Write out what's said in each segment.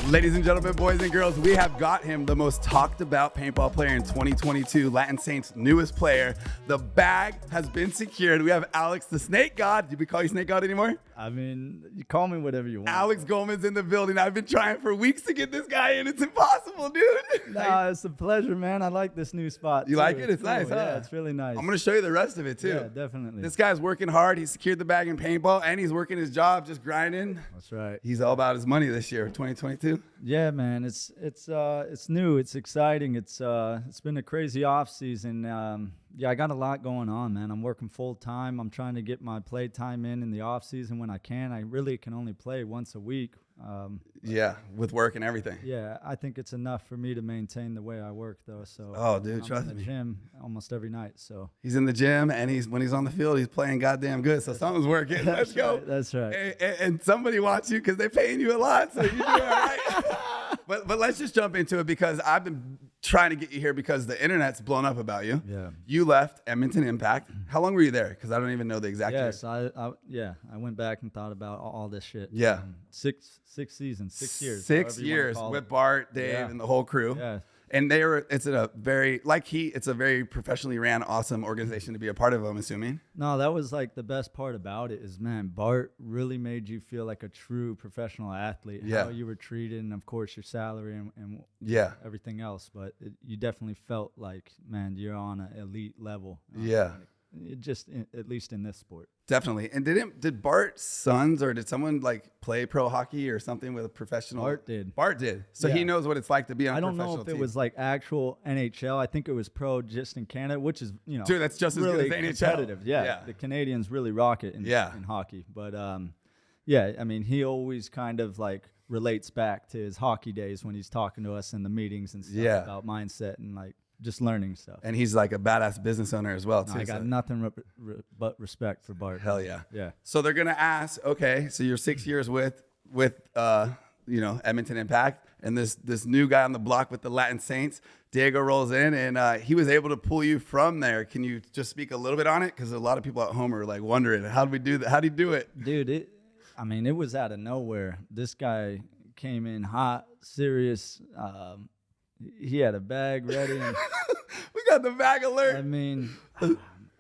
Ladies and gentlemen, boys and girls, we have got him, the most talked about paintball player in 2022, Latin Saints' newest player. The bag has been secured. We have Alex, the Snake God. Do we call you Snake God anymore? I mean, you call me whatever you want. Alex Goldman's in the building. I've been trying for weeks to get this guy in. It's impossible, dude. Nah, it's a pleasure, man. I like this new spot. You like it? It's nice, huh? Yeah, it's really nice. I'm going to show you the rest of it, too. Yeah, definitely. This guy's working hard. He secured the bag in paintball, and he's working his job, just grinding. That's right. He's all about his money this year, 2022. Yeah, man. It's new. It's exciting. It's been a crazy off season. Yeah, I got a lot going on, man. I'm working full time. I'm trying to get my play time in the off season when I can. I really can only play once a week. Yeah, with work and everything. Yeah, I think it's enough for me to maintain the way I work, though. So, oh, dude, I'm trust in the me. gym almost every night. So he's in the gym, and when he's on the field, he's playing goddamn good. So something's working. Let's go. Right, that's right. And somebody wants you because they're paying you a lot, so you're doing all right. But let's just jump into it because I've been trying to get you here because the internet's blown up about you. Yeah. You left Edmonton Impact. How long were you there? Because I don't even know the exact year. Yes, I went back and thought about all this shit. Yeah. 6 seasons, 6 years. 6 years with Bart, Dave, and the whole crew. Yeah. And it's a very professionally ran, awesome organization to be a part of, I'm assuming. No, that was like the best part about it is, man, Bart really made you feel like a true professional athlete. Yeah. How you were treated, and of course your salary and yeah, everything else. But you definitely felt like, man, you're on an elite level. Yeah. At least in this sport. Definitely. And did Bart's sons or did someone like play pro hockey or something with a professional? Bart did. Bart did. So Yeah. he knows what it's like to be on a professional team. I don't know if it was like actual NHL. I think it was pro just in Canada, which is, Dude, that's just really as good as NHL. competitive. Yeah. The Canadians really rock it in hockey. But yeah, I mean, he always kind of like relates back to his hockey days when he's talking to us in the meetings and stuff about mindset and like just learning stuff. And he's like a badass business owner as well, too. I got nothing but respect for Bart. Hell yeah. Yeah. So they're going to ask, okay, so you're 6 years with Edmonton Impact, and this new guy on the block with the Latin Saints, Diego rolls in, and he was able to pull you from there. Can you just speak a little bit on it? Because a lot of people at home are like wondering, how did we do that? How did he do it? Dude, it was out of nowhere. This guy came in hot, serious. He had a bag ready. And we got the bag alert. I mean,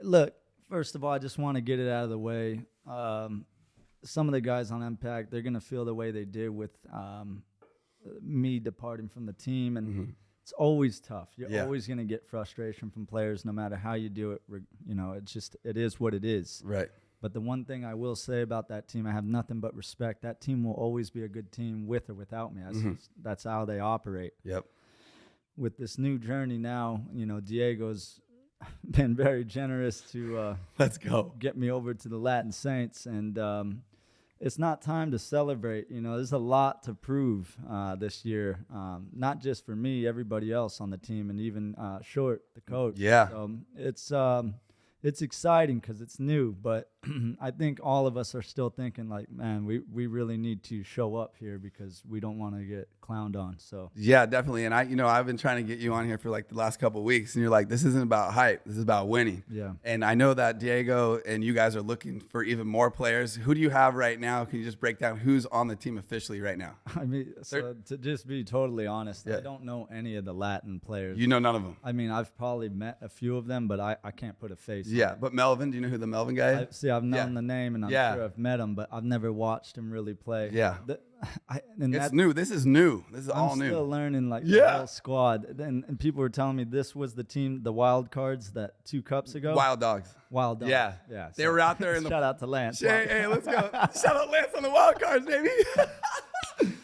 look, first of all, I just want to get it out of the way. Some of the guys on Impact, they're going to feel the way they did with me departing from the team. And it's always tough. You're always going to get frustration from players no matter how you do it. It is what it is. Right. But the one thing I will say about that team, I have nothing but respect. That team will always be a good team with or without me. That's how they operate. Yep. With this new journey now, Diego's been very generous to let's go get me over to the Latin Saints, and it's not time to celebrate. There's a lot to prove this year, not just for me, everybody else on the team, and even Short, the coach. Yeah. So it's exciting because it's new, but I think all of us are still thinking like, man, we really need to show up here because we don't want to get clowned on. So yeah, definitely. And I've been trying to get you on here for like the last couple of weeks, and you're like, this isn't about hype. This is about winning. Yeah. And I know that Diego and you guys are looking for even more players. Who do you have right now? Can you just break down who's on the team officially right now? I mean, so to just be totally honest, I don't know any of the Latin players. You know none of them. I mean, I've probably met a few of them, but I can't put a face on Yeah, it. But Melvin, do you know who the Melvin guy is? I've known the name, and I'm sure I've met him, but I've never watched him really play. Yeah. It's new. This is new. This is all new. I'm still learning the whole squad. And people were telling me this was the team, the Wild Cards, that 2 cups ago. Wild Dogs. Yeah. They were out there in the... Shout out to Lance. Hey, let's go. Shout out Lance on the Wild Cards, baby.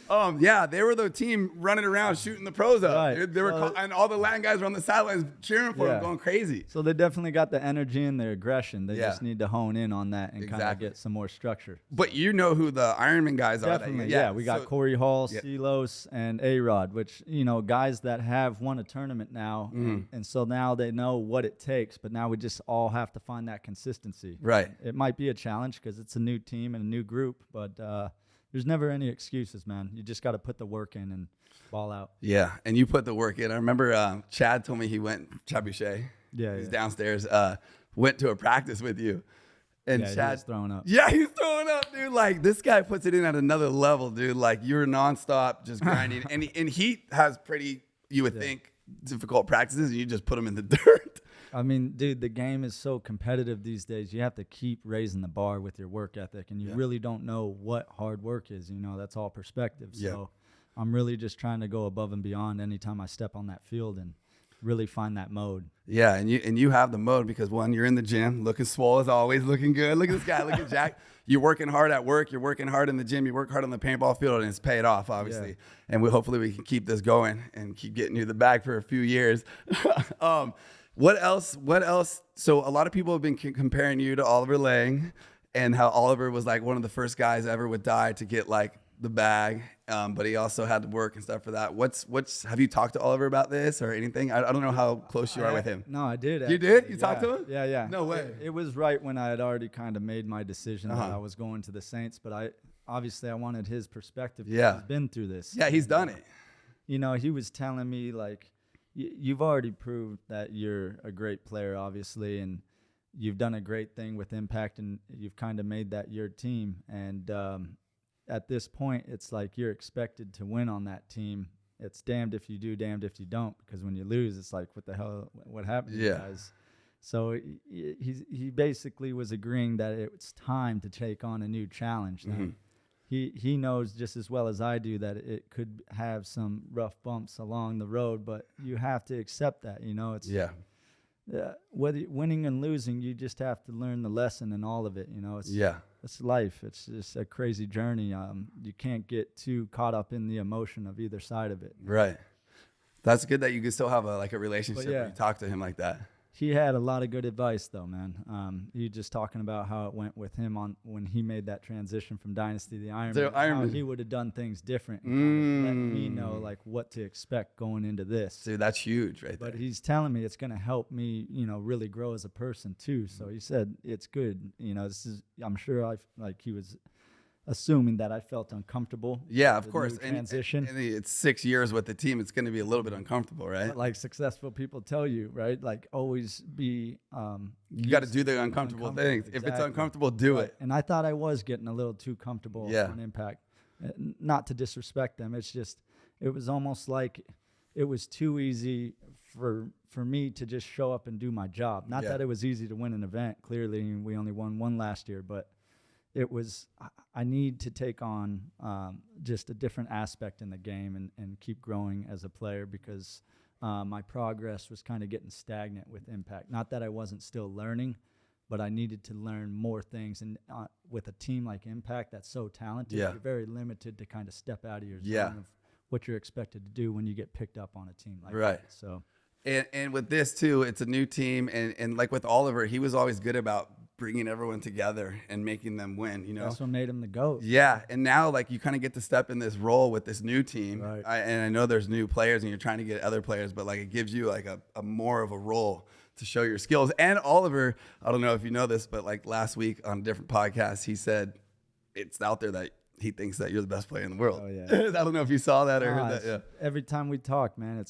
They were the team running around shooting the pros up. Right. They were and all the Latin guys were on the sidelines cheering for them, going crazy. So they definitely got the energy and their aggression. They just need to hone in on that and kind of get some more structure. But you know who the Ironman guys are. Definitely, we got Corey Hall, Silos, and A-Rod, which, guys that have won a tournament now. And so now they know what it takes, but now we just all have to find that consistency. Right. It might be a challenge because it's a new team and a new group, but there's never any excuses, man. You just got to put the work in and ball out. Yeah, and you put the work in. I remember Chad told me Chad Boucher, he's downstairs, went to a practice with you. And yeah, Chad he was throwing up. Yeah, he's throwing up, dude. Like, this guy puts it in at another level, dude. Like, you're nonstop just grinding. and he has pretty, you would think, difficult practices, and you just put him in the dirt. I mean, dude, the game is so competitive these days. You have to keep raising the bar with your work ethic, and you really don't know what hard work is. You know, that's all perspective. So I'm really just trying to go above and beyond anytime I step on that field and really find that mode. Yeah, and you have the mode because, one, you're in the gym, looking swole as always, looking good. Look at this guy, look at Jack. You're working hard at work. You're working hard in the gym. You work hard on the paintball field, and it's paid off, obviously. Yeah. And hopefully we can keep this going and keep getting you the bag for a few years. What else? So a lot of people have been comparing you to Oliver Lang, and how Oliver was like one of the first guys ever with Dye to get like the bag, but he also had to work and stuff for that. Have you talked to Oliver about this or anything? I don't know how close you are with him. No, I did. You did? You talked to him? Yeah. No way. It was right when I had already kind of made my decision that I was going to the Saints, but I wanted his perspective. Yeah. He's been through this. Yeah, he's done it. You know, he was telling me, like, you've already proved that you're a great player, obviously, and you've done a great thing with Impact, and you've kind of made that your team. And at this point, it's like you're expected to win on that team. It's damned if you do, damned if you don't, because when you lose, it's like, what the hell, what happened to you guys? So he basically was agreeing that it's time to take on a new challenge. Now, he knows just as well as I do that it could have some rough bumps along the road, but you have to accept that. You know, it's whether winning and losing, you just have to learn the lesson in all of it. You know, it's life. It's just a crazy journey. You can't get too caught up in the emotion of either side of it. Right. That's good that you can still have a relationship where you talk to him like that. He had a lot of good advice, though, man. He just talking about how it went with him when he made that transition from Dynasty to the Ironman. How he would have done things different and kind of let me know like what to expect going into this. Dude, that's huge, right there. But he's telling me it's going to help me, really grow as a person too. So he said it's good. I'm sure he was assuming that I felt uncomfortable. Yeah, of course. Transition. And it's 6 years with the team. It's going to be a little bit uncomfortable, right? But like successful people tell you, right? Like always be. You got to do the uncomfortable things. Exactly. If it's uncomfortable, do it. And I thought I was getting a little too comfortable on Impact. Not to disrespect them. It's just it was almost like it was too easy for me to just show up and do my job. Not that it was easy to win an event. Clearly, we only won one last year, but it was, I need to take on just a different aspect in the game and keep growing as a player because my progress was kind of getting stagnant with Impact. Not that I wasn't still learning, but I needed to learn more things. And with a team like Impact that's so talented, you're very limited to kind of step out of your zone of what you're expected to do when you get picked up on a team like that. So. And with this too, it's a new team, and like with Oliver, he was always good about bringing everyone together and making them win. That's what made him the GOAT. Yeah, and now like you kind of get to step in this role with this new team. Right. And I know there's new players, and you're trying to get other players, but like it gives you like a more of a role to show your skills. And Oliver, I don't know if you know this, but like last week on a different podcast, he said it's out there that he thinks that you're the best player in the world. Oh, yeah. I don't know if you saw that or heard that. Yeah. Every time we talk, man,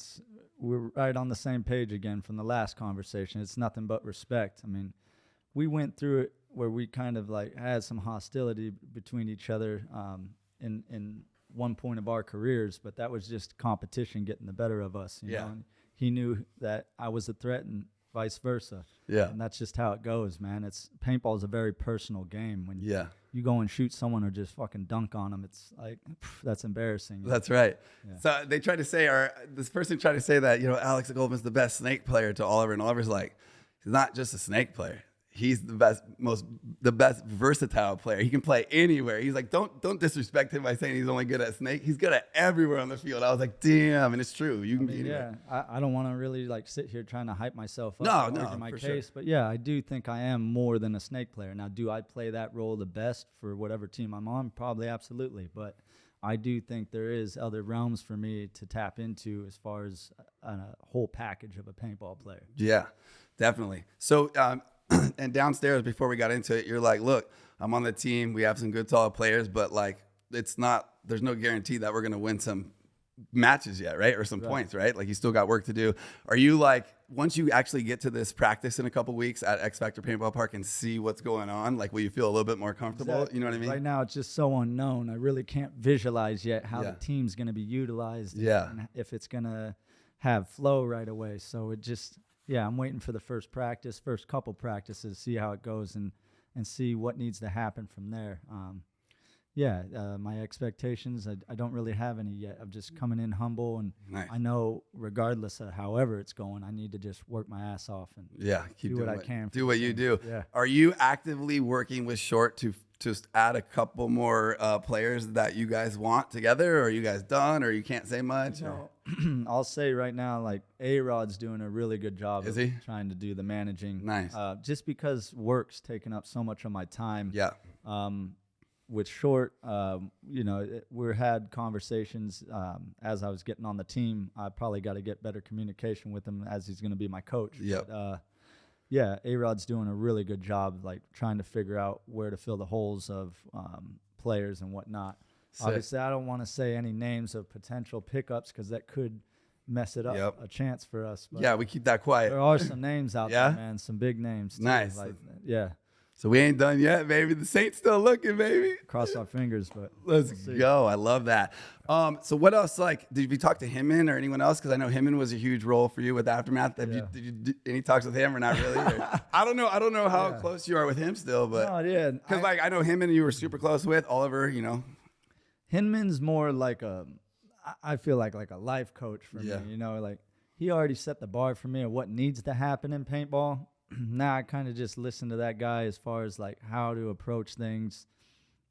we're right on the same page again from the last conversation. It's nothing but respect. I mean, we went through it where we kind of like had some hostility between each other in one point of our careers, but that was just competition getting the better of us. You know? And he knew that I was a threat and vice versa. Yeah. And that's just how it goes, man. Paintball is a very personal game. When you go and shoot someone or just fucking dunk on them, it's like, that's embarrassing. That's right. Yeah. So they tried to say, this person tried to say that, Alex Goldman's the best snake player to Oliver, and Oliver's like, he's not just a snake player. He's the best versatile player. He can play anywhere. He's like, don't disrespect him by saying he's only good at snake. He's good at everywhere on the field. I was like, damn, and it's true. You can be anywhere. Yeah, I don't want to really like sit here trying to hype myself up. No, my for case, sure. But yeah, I do think I am more than a snake player. Now, do I play that role the best for whatever team I'm on? Probably, absolutely. But I do think there is other realms for me to tap into as far as a whole package of a paintball player. Yeah, definitely. So. And downstairs, before we got into it, you're like, look, I'm on the team. We have some good, solid players, but like, there's no guarantee that we're going to win some matches yet, right? Or some points, right? Like you still got work to do. Are you like, once you actually get to this practice in a couple weeks at X Factor Paintball Park and see what's going on, like will you feel a little bit more comfortable? Exactly. You know what I mean? Right now it's just so unknown. I really can't visualize yet how the team's going to be utilized. And if it's going to have flow right away. So it just, I'm waiting for the first couple practices, see how it goes and see what needs to happen from there. My expectations, I don't really have any yet. I'm just coming in humble, and I know regardless of however it's going, I need to just work my ass off and keep do what I can. Do what you do. Yeah. Are you actively working with Short to just add a couple more players that you guys want together, or are you guys done, or you can't say much? No. I'll say right now, like A-Rod's doing a really good job Is he? trying to do the managing. Nice. Just because work's taking up so much of my time. Yeah. With Short, we had conversations as I was getting on the team. I probably got to get better communication with him as he's going to be my coach. Yep. But, A-Rod's doing a really good job, like trying to figure out where to fill the holes of players and whatnot. Sick. Obviously, I don't want to say any names of potential pickups because that could mess it up a chance for us. But we keep that quiet. there are some names out there, man, some big names. Too. Nice. So we ain't done yet, baby. The Saints still looking, baby. Cross our fingers, but let's go. I love that. So what else? Like, did you talk to Hinman or anyone else? Because I know Hinman was a huge role for you with Aftermath. Did you do any talks with him or not really? Or, I don't know how close you are with him still, but because I know Hinman you were super close with Oliver. Hinman's more like I feel like a life coach for me. Like he already set the bar for me of what needs to happen in paintball. Now I kind of just listen to that guy as far as like how to approach things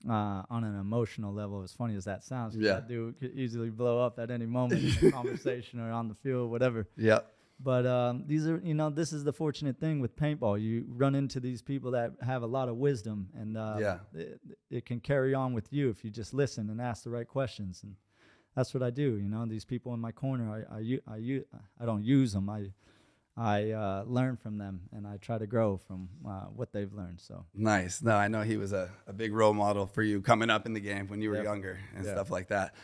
on an emotional level. As funny as that sounds, that dude could easily blow up at any moment in a conversation or on the field, whatever. Yeah. But these are, this is the fortunate thing with paintball. You run into these people that have a lot of wisdom, and it can carry on with you if you just listen and ask the right questions. And that's what I do. These people in my corner, I don't use them. I learn from them, and I try to grow from what they've learned. So nice. No, I know he was a big role model for you coming up in the game when you were younger and stuff like that.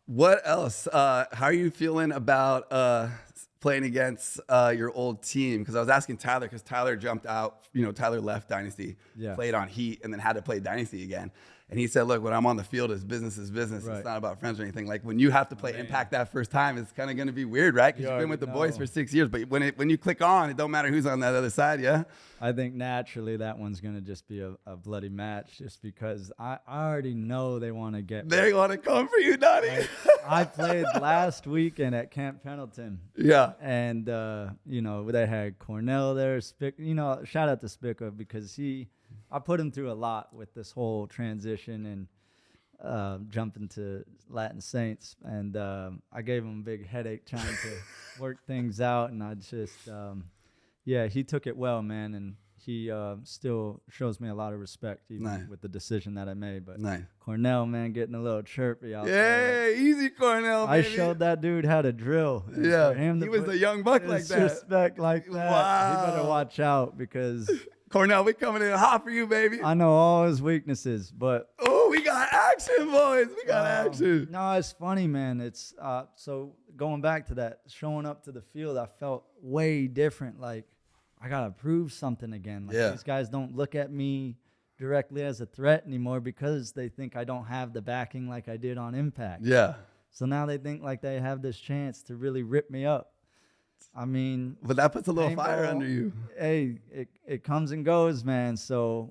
What else? How are you feeling about playing against your old team? Because I was asking Tyler, because Tyler jumped out. Tyler left Dynasty, played on Heat, and then had to play Dynasty again. And he said, look, when I'm on the field, it's business is business. Right. It's not about friends or anything. Like when you have to play Impact that first time, it's kind of going to be weird, right? Because you've been with the boys for 6 years. But when you click on, it don't matter who's on that other side, I think naturally that one's going to just be a bloody match just because I already know they want to get me. They want to come for you, Donnie. I played last weekend at Camp Pendleton. Yeah. And, they had Cornell there. Shout out to Spica because I put him through a lot with this whole transition and jumping to Latin Saints. And I gave him a big headache trying to work things out. And I just, he took it well, man. And he still shows me a lot of respect even with the decision that I made. But Cornell, man, getting a little chirpy out there. Yeah, easy Cornell, baby. I showed that dude how to drill. Yeah, he was a young buck like that. Disrespect like that. Wow. He better watch out because... Cornell, we coming in hot for you, baby. I know all his weaknesses, but... Oh, we got action, boys. We got action. No, it's funny, man. It's so going back to that, showing up to the field, I felt way different. Like, I got to prove something again. Like, these guys don't look at me directly as a threat anymore because they think I don't have the backing like I did on Impact. Yeah. So now they think like they have this chance to really rip me up. I mean, but that puts a little fire under you. Hey, it comes and goes, man. So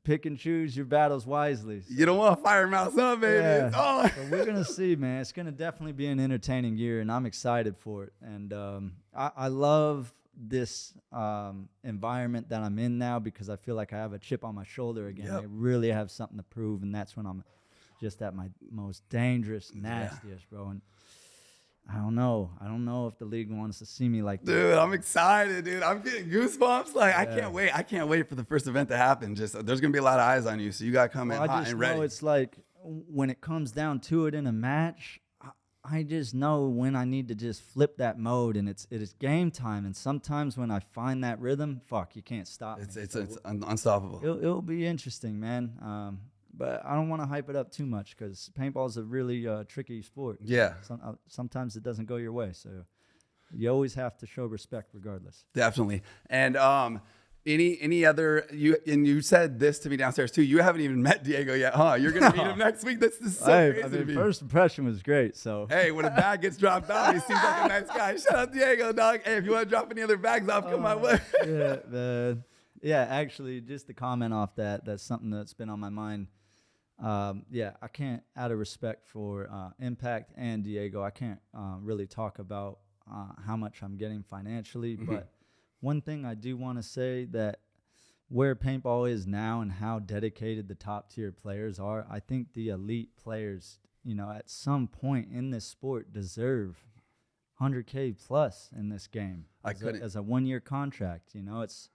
pick and choose your battles wisely. So, you don't want to fire mouth up, baby. Yeah. So we're gonna see, man. It's gonna definitely be an entertaining year, and I'm excited for it. And I love this environment that I'm in now because I feel like I have a chip on my shoulder again. I really have something to prove, and that's when I'm just at my most dangerous, nastiest, bro. And I don't know. I don't know if the league wants to see me like that. Dude, I'm excited, dude. I'm getting goosebumps. Like, I can't wait. I can't wait for the first event to happen. Just there's going to be a lot of eyes on you, so you got to come in hot and ready. I just know it's like when it comes down to it in a match, I just know when I need to just flip that mode, and it is game time. And sometimes when I find that rhythm, you can't stop me. It's unstoppable. It'll be interesting, man. but I don't want to hype it up too much because paintball is a really tricky sport. Yeah. Sometimes it doesn't go your way, so you always have to show respect regardless. Definitely. And any other you said this to me downstairs too. You haven't even met Diego yet, huh? You're gonna meet him next week. This is so crazy. I mean, first impression was great. So hey, when a bag gets dropped off, he seems like a nice guy. Shout out Diego, dog. Hey, if you want to drop any other bags off, come my way. Yeah, man. Yeah, actually, just to comment off that's something that's been on my mind. Yeah, I can't, out of respect for Impact and Diego, I can't really talk about how much I'm getting financially, but one thing I do want to say that where paintball is now and how dedicated the top tier players are, I think the elite players, at some point in this sport deserve 100K plus in this game as a 1-year contract. It's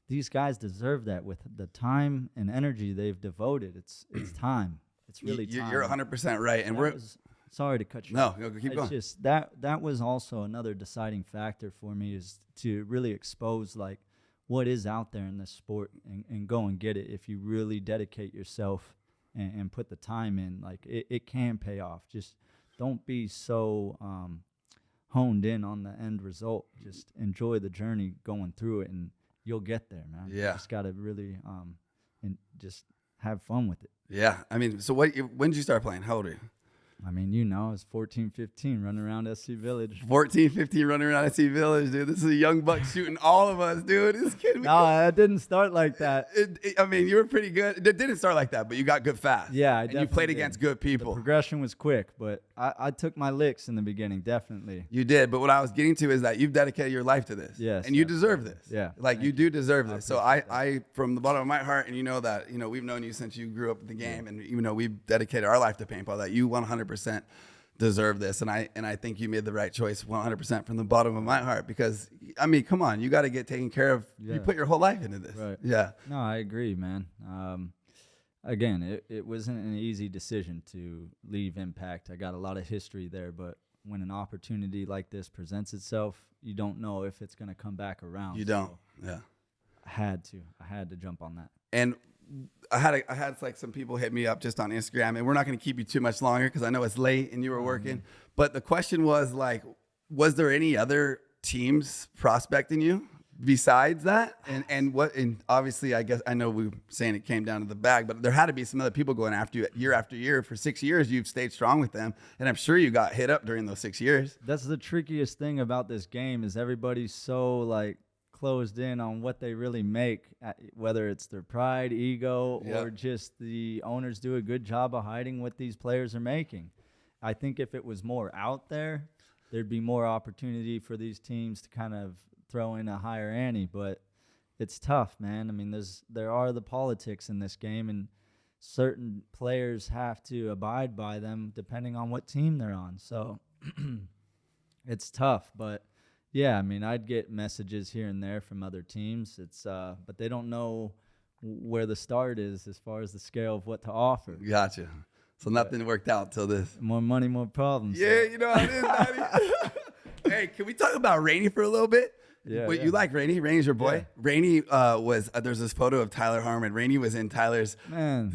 these guys deserve that with the time and energy they've devoted. It's time. It's really time. You're 100% right, and sorry to cut you off. No, keep going. Just that was also another deciding factor for me, is to really expose like what is out there in this sport and go and get it. If you really dedicate yourself and put the time in, like it can pay off. Just don't be so honed in on the end result. Just enjoy the journey going through it, and you'll get there, man. Yeah. You just got to really and just have fun with it. Yeah. I mean, so when did you start playing? How old are you? I mean, I was 14, 15 running around SC Village. 14, 15 running around SC Village, dude. This is a young buck shooting all of us, dude. This kid. No, it didn't start like that. I mean, you were pretty good. It didn't start like that, but you got good fast. Yeah, and you played against good people. The progression was quick, but I took my licks in the beginning, definitely. You did, but what I was getting to is that you've dedicated your life to this. Yes. And you deserve this. Yeah. Like, you do deserve this. So I, from the bottom of my heart, and that, we've known you since you grew up with the game, and we've dedicated our life to paintball, that you 100% deserve this, and I think you made the right choice 100% from the bottom of my heart, because I mean, come on, you got to get taken care of. You put your whole life into this. Right. Yeah. No, I agree, man. Again, it wasn't an easy decision to leave Impact. I got a lot of history there, but when an opportunity like this presents itself, you don't know if it's going to come back around. You don't. Yeah. I had to jump on that. And I had like some people hit me up just on Instagram, and we're not going to keep you too much longer because I know it's late and you were working. But the question was like, was there any other teams prospecting you besides that? And obviously, I guess I know we were saying it came down to the bag, but there had to be some other people going after you year after year. For 6 years, you've stayed strong with them, and I'm sure you got hit up during those 6 years. That's the trickiest thing about this game, is everybody's so like closed in on what they really make, whether it's their pride, ego, or just the owners do a good job of hiding what these players are making. I think if it was more out there, there'd be more opportunity for these teams to kind of throw in a higher ante, but it's tough, man. I mean, there are the politics in this game, and certain players have to abide by them depending on what team they're on. So it's tough, but yeah, I mean, I'd get messages here and there from other teams. It's but they don't know where the start is as far as the scale of what to offer. Gotcha. So nothing worked out till this. More money, more problems. Yeah, you know how it is, Daddy. Hey, can we talk about Rainey for a little bit? Yeah. You like Rainey? Rainey's your boy? Yeah. Rainey was, there's this photo of Tyler Harmon. Rainey was in Tyler's. Man,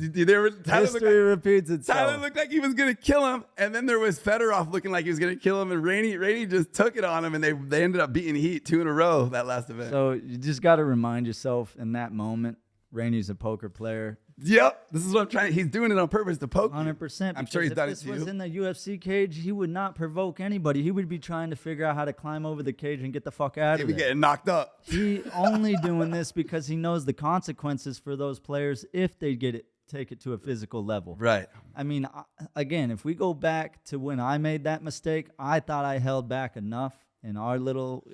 Tyler repeats itself. Tyler looked like he was going to kill him. And then there was Fedorov looking like he was going to kill him. And Rainey just took it on him. And they ended up beating Heat 2 in a row that last event. So you just got to remind yourself in that moment, Rainey's a poker player. Yep. This is what I'm trying. He's doing it on purpose to poke 100%. I'm sure he's done it to you. If this was in the UFC cage, he would not provoke anybody. He would be trying to figure out how to climb over the cage and get the fuck out of there. He'd be getting knocked up. He only doing this because he knows the consequences for those players if they take it to a physical level. Right. I mean, again, if we go back to when I made that mistake, I thought I held back enough in our little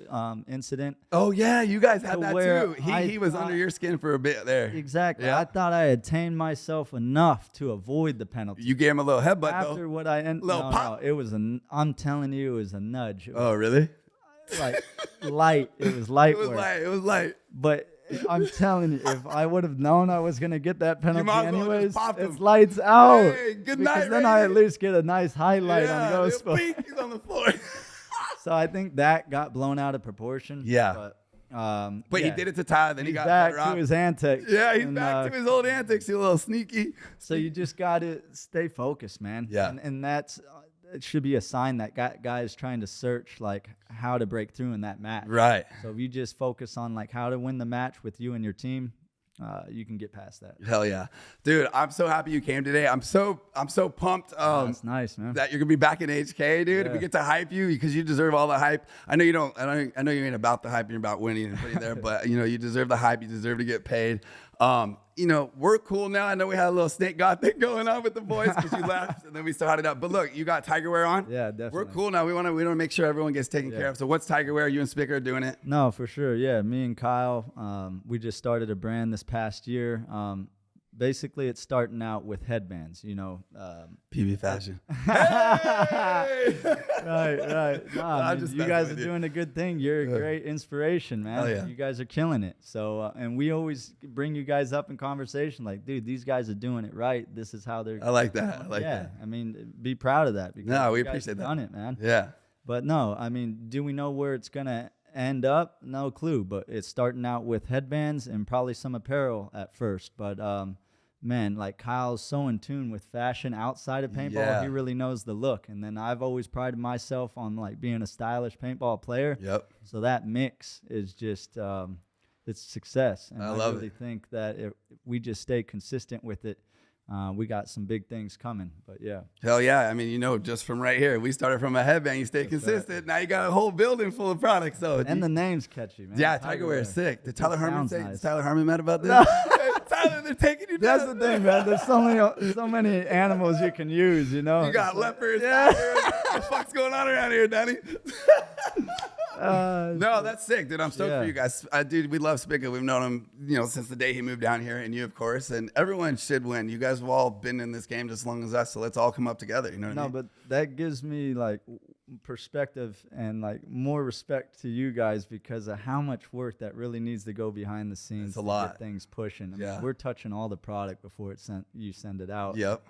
incident. Oh, yeah. You guys had that too. He was under your skin for a bit there. Exactly. Yeah. I thought I had tamed myself enough to avoid the penalty. You gave him a little headbutt, After though. what I ended, no, it was I'm telling you, it was a nudge. Oh, really? Like light. It was light. It was light. But I'm telling you, if I would have known I was gonna get that penalty anyways, it's lights out. Hey, good night, because then I at least get a nice highlight on Ghost. He's on the floor. So I think that got blown out of proportion. Yeah. But But he did it to Tyler, then he got back better to his antics. Yeah, he's back to his old antics. He's a little sneaky. So you just got to stay focused, man. Yeah. And that's it should be a sign that guys trying to search like how to break through in that match. Right. So if you just focus on like how to win the match with you and your team, you can get past that. Hell yeah, dude! I'm so happy you came today. I'm so pumped. That's nice, man. That you're gonna be back in HK, dude. Yeah. We get to hype you because you deserve all the hype. I know you don't. I know you ain't about the hype. You're about winning and putting there. But you know you deserve the hype. You deserve to get paid. You know we're cool now. I know we had a little snake god thing going on with the boys because you left and then we started up. But look, you got Tigerwear on. Yeah, definitely. We're cool now. We want to make sure everyone gets taken care of. So what's Tigerwear? You and Spicker are doing it? No, for sure. Yeah, me and Kyle, we just started a brand this past year. Basically, it's starting out with headbands, you know. PB fashion. Right. Nah, man, just you messing guys are with you. doing a good thing. You're a great inspiration, man. Hell yeah. You guys are killing it. So, and we always bring you guys up in conversation like, dude, these guys are doing it right. This is how they're. I like that. I like that. I mean, be proud of that. Because No, we you guys appreciate have that. done it, man. Yeah. But no, I mean, do we know where it's going to end up? No clue. But it's starting out with headbands and probably some apparel at first. But, man, like Kyle's so in tune with fashion outside of paintball. Yeah. He really knows the look. And then I've always prided myself on like being a stylish paintball player. Yep. So that mix is just, it's success. And I love really it. think that if we just stay consistent with it, we got some big things coming. But yeah. Hell yeah. I mean, you know, just from right here, we started from a headband. You stay consistent. Now you got a whole building full of products. So And the name's catchy, man. yeah, Tigerwear is sick. Did Tyler Herman sounds say? nice. Is Tyler Herman mad about this? Hey, Tyler, they're taking you down. That's the thing, man. There's so many animals you can use, you know. You got leopards. Yeah. What the fuck's going on around here, Danny? No, that's sick, dude. I'm stoked Yeah. for you guys. Dude, we love Spica. We've known him, you know, since the day he moved down here, and you, of course. And everyone should win. You guys have all been in this game just as long as us, so let's all come up together. You know what I mean? But that gives me like perspective and like more respect to you guys because of how much work that really needs to go behind the scenes It's a to lot. get things pushing. I Yeah. mean, we're touching all the product before you send it out. Yep.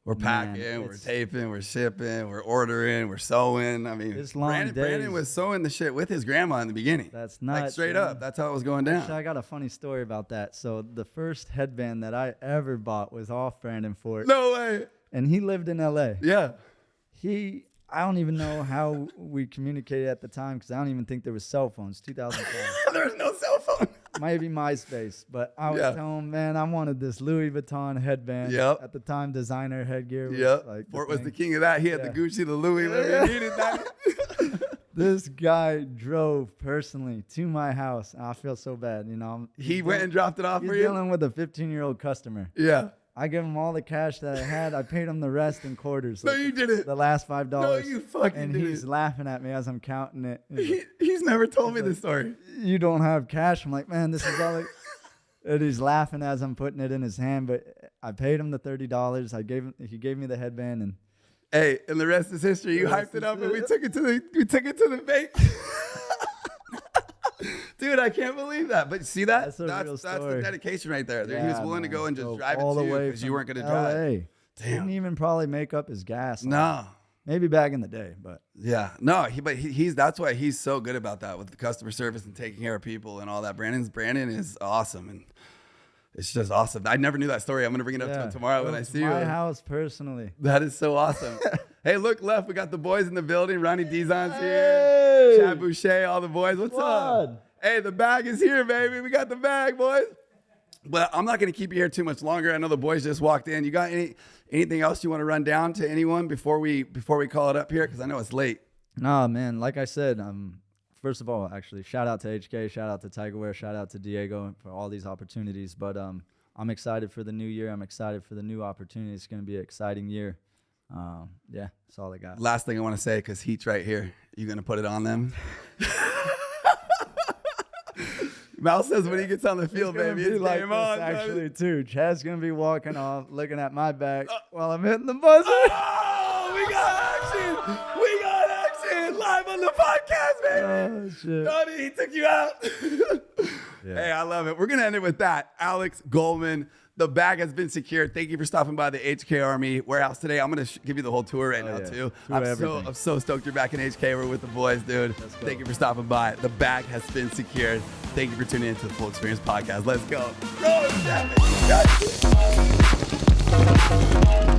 We're packing, we're it's- taping, we're shipping, we're ordering, we're sewing. I mean, It's long Brandon days. was sewing the shit with his grandma in the beginning. That's like nuts, straight man. up. That's how it was going down. Actually, I got a funny story about that. So the first headband that I ever bought was off Brandon Fort, No way. and he lived in LA. Yeah. I don't even know how we communicated at the time because I don't even think there was cell phones. 2005. There was no cell phone. Maybe MySpace, but I was Yeah. telling him, man, I wanted this Louis Vuitton headband. Yep. At the time, designer headgear was Yep. like Fort was the thing. king of that. He had the Yeah. Gucci, the Louis, whatever he needed. That. This guy drove personally to my house. And I feel so bad, you know. He went and dropped it off He's for you? dealing with a 15-year-old customer. Yeah. I gave him all the cash that I had. I paid him the rest in quarters. No, like you didn't. The last $5. No, you fucking And didn't. he's laughing at me as I'm counting it. He's like, He's never told me this story. you don't have cash. I'm like, man, this is all like. And he's laughing as I'm putting it in his hand, but I paid him the $30. He gave me the headband, and Hey, and the rest is history. You The rest hyped it is up, and we it. took it to the bank. Dude, I can't believe that. But see that? That's a real That's the story. dedication right there. He was Yeah, willing to man. go and just Drove drive it all to the you way because you from weren't going to drive. LA. Damn. Didn't even probably make up his gas. No. Maybe back in the day, but Yeah. No, he's that's why he's so good about that with the customer service and taking care of people and all that. Brandon is awesome, and it's just awesome. I never knew that story. I'm going to bring it up to him tomorrow when I Goes see to you. my house personally. That is so awesome. Hey, look left. We got the boys in the building. Ronnie Dizon's Hey! here. Chad Boucher, all the boys. What's up? What? Hey, the bag is here, baby. We got the bag, boys. But I'm not going to keep you here too much longer. I know the boys just walked in. You got anything else you want to run down to anyone before we call it up here? Because I know it's late. No, man. Like I said, first of all, actually, shout out to HK, shout out to Tigerwear, shout out to Diego for all these opportunities. But I'm excited for the new year. I'm excited for the new opportunity. It's going to be an exciting year. Yeah, that's all I got. Last thing I want to say, because Heat's right here. You going to put it on them? Mal says when he gets on the field, It's gonna baby, be it's like game this, on. actually, too. Chad's gonna be walking off, looking at my back while I'm hitting the buzzer. Oh, we got action! We got action live on the podcast, baby. Oh shit! Donnie, he took you out. Yeah. Hey, I love it. We're gonna end it with that. Alex Goldman, The bag has been secured. Thank you for stopping by the HK Army warehouse today. I'm going to give you the whole tour right now, too. I'm so stoked you're back in HK. We're with the boys, dude. Thank you for stopping by. The bag has been secured. Thank you for tuning into the Full Experience Podcast. Let's go. Bro,